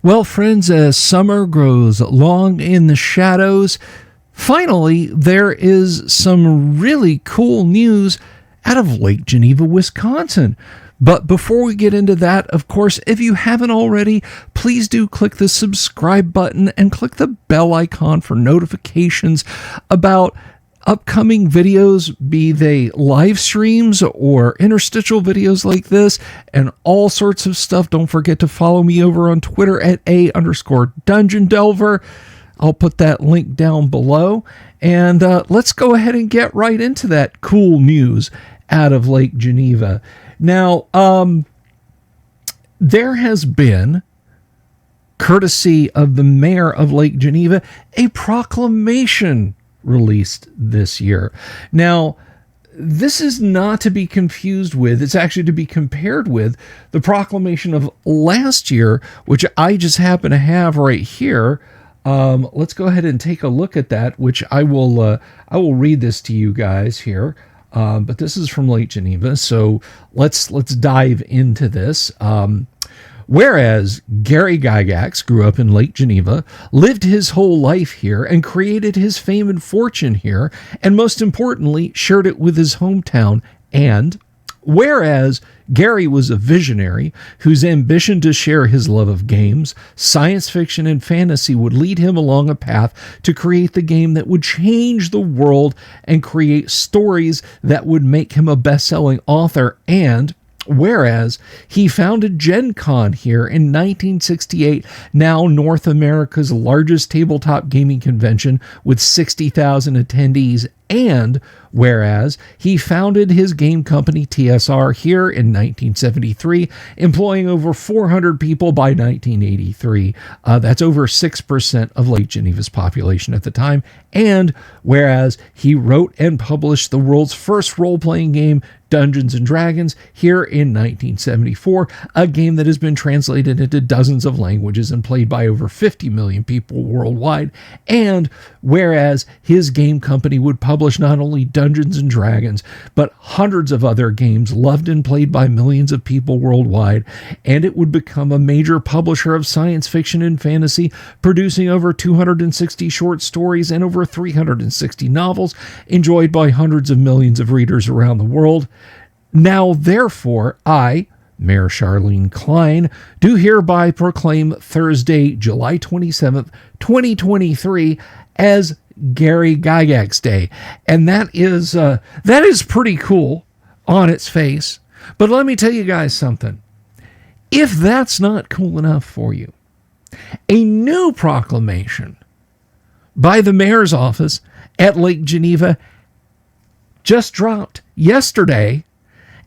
Well, friends, as summer grows long in the shadows, finally there is some really cool news out of Lake Geneva, Wisconsin. But before we get into that, of course, if you haven't already, please do click the subscribe button and click the bell icon for notifications about upcoming videos, be they live streams or interstitial videos like this and all sorts of stuff. Don't forget to follow me over on Twitter at @A_Dungeon Delver. I'll put that link down below. And let's go ahead and get right into that cool news out of Lake Geneva. Now, there has been, courtesy of the mayor of Lake Geneva, a proclamation released this year. Now, this is not to be confused with, it's actually to be compared with the proclamation of last year, which I just happen to have right here. Let's go ahead and take a look at that, which I will read this to you guys here. But this is from Lake Geneva, so let's dive into this. Whereas Gary Gygax grew up in Lake Geneva, lived his whole life here, and created his fame and fortune here, and most importantly, shared it with his hometown. And whereas Gary was a visionary whose ambition to share his love of games, science fiction, and fantasy would lead him along a path to create the game that would change the world and create stories that would make him a best-selling author. And whereas he founded Gen Con here in 1968, now North America's largest tabletop gaming convention with 60,000 attendees. And whereas he founded his game company TSR here in 1973, employing over 400 people by 1983. That's over 6% of Lake Geneva's population at the time. And whereas he wrote and published the world's first role-playing game, Dungeons & Dragons, here in 1974, a game that has been translated into dozens of languages and played by over 50 million people worldwide. And whereas his game company would publish not only Dungeons & Dragons, but hundreds of other games loved and played by millions of people worldwide, and it would become a major publisher of science fiction and fantasy, producing over 260 short stories and over 360 novels, enjoyed by hundreds of millions of readers around the world. Now, therefore, I, Mayor Charlene Klein, do hereby proclaim Thursday, July 27th, 2023, as Gary Gygax Day. And that is pretty cool on its face. But let me tell you guys something. If that's not cool enough for you, a new proclamation by the mayor's office at Lake Geneva just dropped yesterday.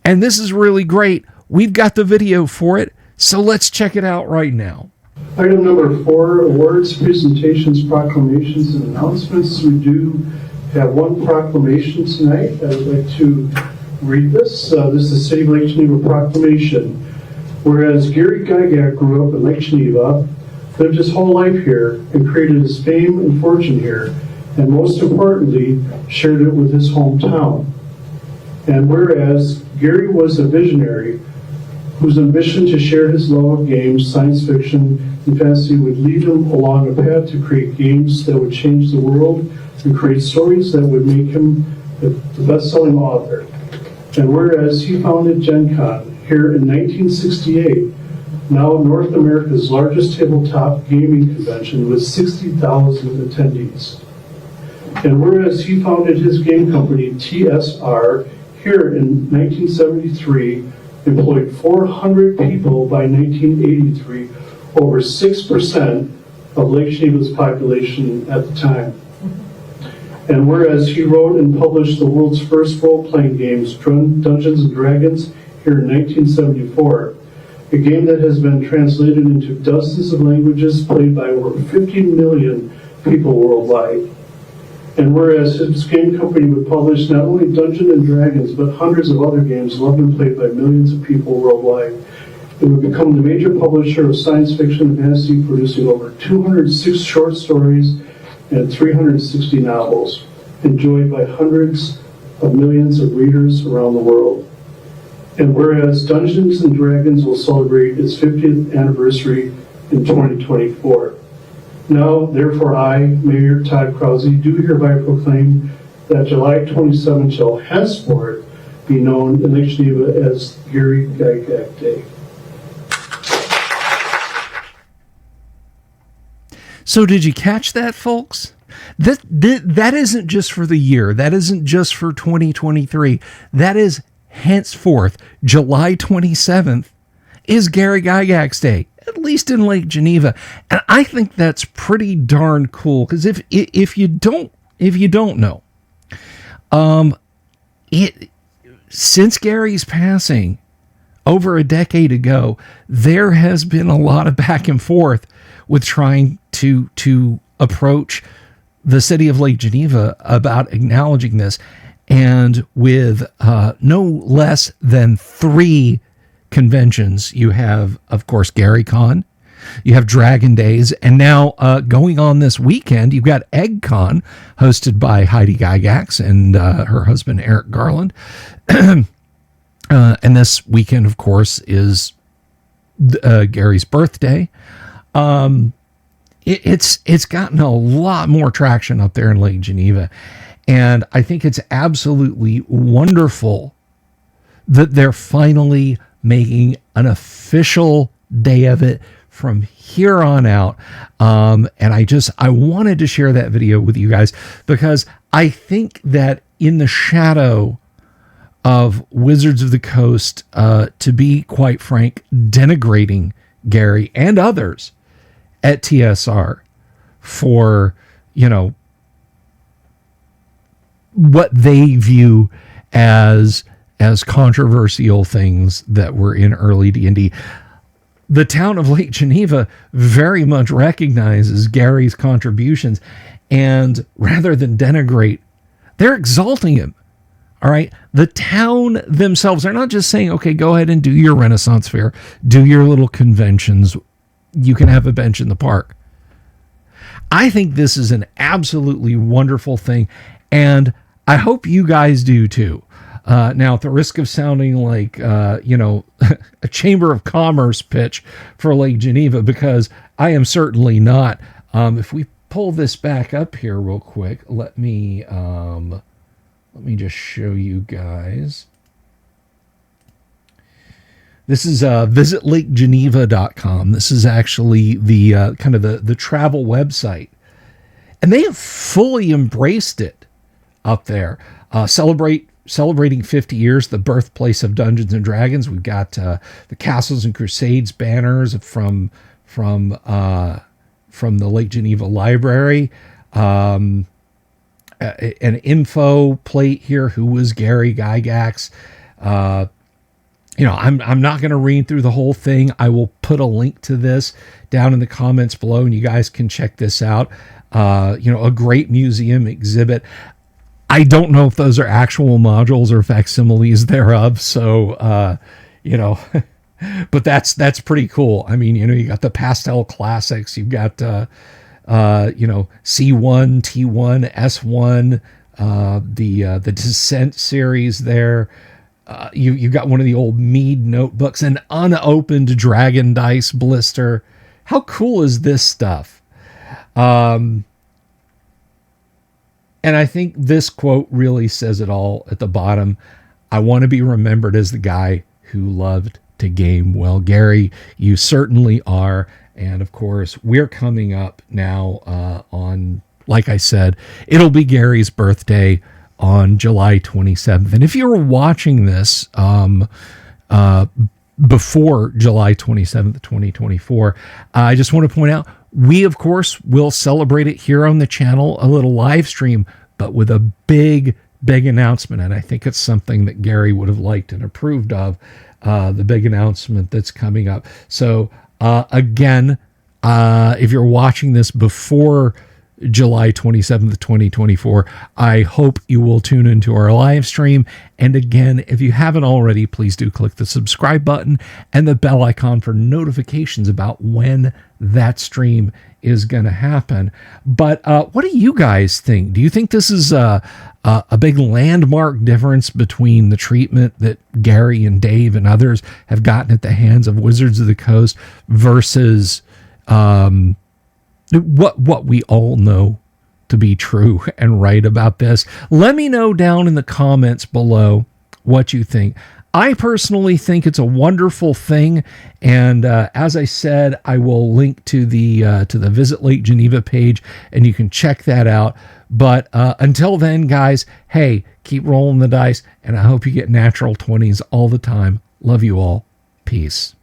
And this is really great. We've got the video for it, so let's check it out right now. Item number 4, awards, presentations, proclamations, and announcements. We do have one proclamation tonight. I would like to read this. This is the City of Lake Geneva proclamation. Whereas Gary Gygax grew up in Lake Geneva, lived his whole life here, and created his fame and fortune here, and most importantly, shared it with his hometown. And whereas Gary was a visionary whose ambition to share his love of games, science fiction, and fantasy would lead him along a path to create games that would change the world and create stories that would make him the best-selling author. And whereas he founded Gen Con here in 1968, now North America's largest tabletop gaming convention with 60,000 attendees. And whereas he founded his game company TSR here in 1973, employed 400 people by 1983, over 6% of Lake Geneva's population at the time. And whereas he wrote and published the world's first role-playing games, Dungeons & Dragons, here in 1974, a game that has been translated into dozens of languages, played by over 50 million people worldwide. And whereas his game company would publish not only Dungeons & Dragons, but hundreds of other games loved and played by millions of people worldwide, it would become the major publisher of science fiction and fantasy, producing over 206 short stories and 360 novels, enjoyed by hundreds of millions of readers around the world. And whereas Dungeons & Dragons will celebrate its 50th anniversary in 2024. Now, therefore, I, Mayor Todd Krause, do hereby proclaim that July 27 shall henceforth be known in Lake Geneva as Gary Gygax Day. So did you catch that, folks? That isn't just for the year. That isn't just for 2023. That is henceforth, July 27th is Gary Gygax Day, at least in Lake Geneva. And I think that's pretty darn cool, because if you don't know, since Gary's passing over a decade ago, there has been a lot of back and forth with trying to approach the city of Lake Geneva about acknowledging this. And with no less than 3 conventions, you have, of course, GaryCon, you have Dragon Days, and now going on this weekend, you've got EggCon, hosted by Heidi Gygax and her husband, Eric Garland. And this weekend, of course, is Gary's birthday. It's gotten a lot more traction up there in Lake Geneva. And I think it's absolutely wonderful that they're finally making an official day of it from here on out. And I wanted to share that video with you guys, because I think that in the shadow of Wizards of the Coast, to be quite frank, denigrating Gary and others at TSR for, what they view as controversial things that were in early D&D. The town of Lake Geneva very much recognizes Gary's contributions, and rather than denigrate, they're exalting him. All right. The town themselves are not just saying, okay, go ahead and do your Renaissance Fair, do your little conventions. You can have a bench in the park. I think this is an absolutely wonderful thing, and I hope you guys do too. Now, at the risk of sounding like, a Chamber of Commerce pitch for Lake Geneva, because I am certainly not. If we pull this back up here real quick, let me just show you guys. This is visitlakegeneva.com. This is actually the kind of the travel website. And they have fully embraced it up there. Celebrating 50 years, the birthplace of Dungeons and Dragons. We've got the Castles and Crusades banners from the Lake Geneva Library. An info plate here. Who was Gary Gygax? I'm not going to read through the whole thing. I will put a link to this down in the comments below, and you guys can check this out. A great museum exhibit. I don't know if those are actual modules or facsimiles thereof. So, but that's pretty cool. I mean, you got the pastel classics. You've got, C1, T1, S1, the Descent series there. You've got one of the old Mead notebooks, an unopened Dragon Dice blister. How cool is this stuff? And I think this quote really says it all at the bottom. I want to be remembered as the guy who loved to game. Well, Gary, you certainly are. And of course, we're coming up now on, like I said, it'll be Gary's birthday on July 27th. And if you're watching this before July 27th, 2024, I just want to point out, we, of course, will celebrate it here on the channel, a little live stream, but with a big announcement. And I think it's something that Gary would have liked and approved of, the big announcement that's coming up. So again, if you're watching this before July 27th, 2024, I hope you will tune into our live stream. And again, if you haven't already, please do click the subscribe button and the bell icon for notifications about when that stream is going to happen. But what do you guys think? Do you think this is a big landmark difference between the treatment that Gary and Dave and others have gotten at the hands of Wizards of the Coast versus what we all know to be true and right about this. Let me know down in the comments below what you think. I personally think it's a wonderful thing, and as I said, I will link to the Visit Lake Geneva page, and you can check that out. But until then, guys, hey, keep rolling the dice, and I hope you get natural 20s all the time. Love you all. Peace.